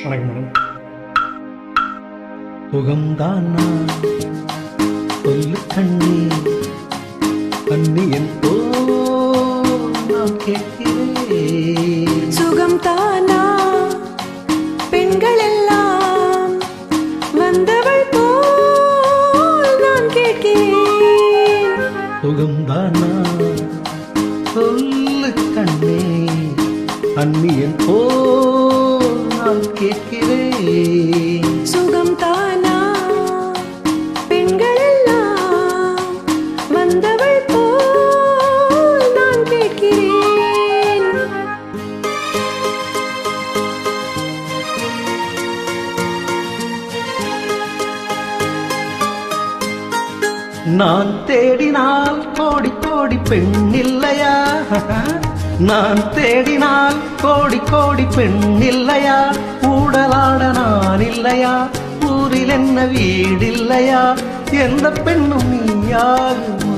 வணக்கம் மேடம். சுகம்தானா சொல்லு கண்ணே, அந்நியன் போல் நான் கேட்கிறேன். சுகம்தானா பெண்கள் எல்லாம் வந்தவள் போல் நான் கேட்கிறேன். சுகம்தானா சொல்லு கண்ணே, அந்நியன் போல் நான் கேட்கிறேன். சுகம்தானா பெண்கள் எல்லாம் வந்தவள் போல் நான் கேட்கிறேன். நான் தேடினால் கோடி கோடி பெண் இல்லையா? நான் தேடினால் கோடி கோடி பெண் இல்லையா? ஊடலாட நான் இல்லையா? ஊரில் என்ன வீடில்லையா? எந்த பெண்ணும் நீயாகுமோ?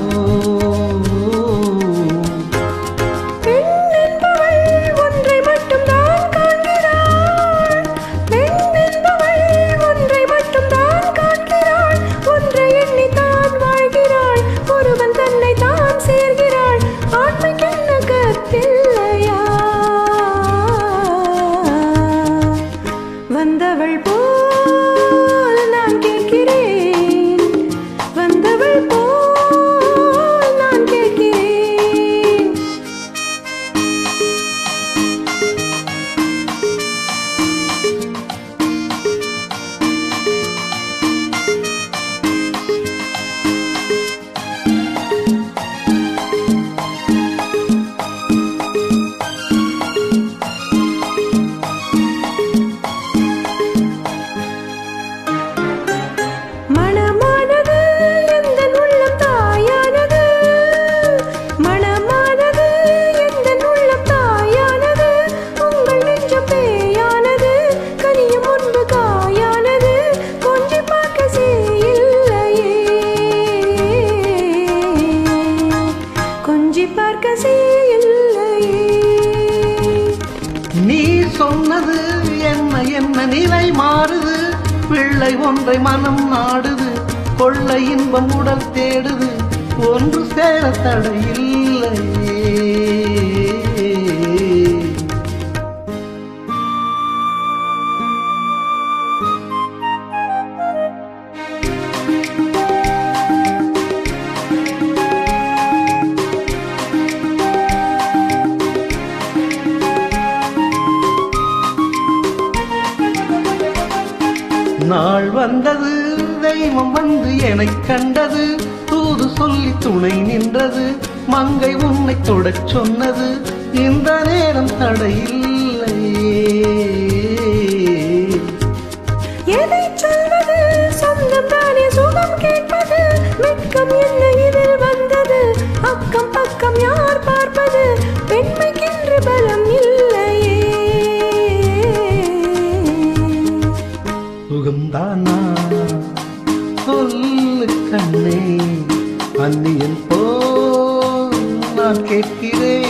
வந்தவள் போல் நான் கேட்கிறேன். வந்தவள் போல் நான் கேட்கிறேன். நீ சொன்னது என்ன என்ன நிலை மாறுது? பிள்ளை ஒன்றை மனம் நாடுது, கொள்ளை இன்பம் உடல் தேடுது, ஒன்று சேர தடையில்லை. நாள் வந்தது, தெய்வம் வந்து என்னை கண்டது, தூது சொல்லி துணை நின்றது, மங்கை உன்னை தொடச் சொன்னது, இந்த நேரம் தடையில்லை. எதை சொல்வது? சொந்தம் தானே சுகம் கேட்பது. வெட்கம் என்ன இதில் வந்தது? அக்கம் பக்கம் யார் பார்ப்பது? பெண்மைக்கென்று பலம் இல்லையே. சுகம்தானா சொல்லு கண்ணே, அந்நியன் போல் நான் கேட்கிறேன்.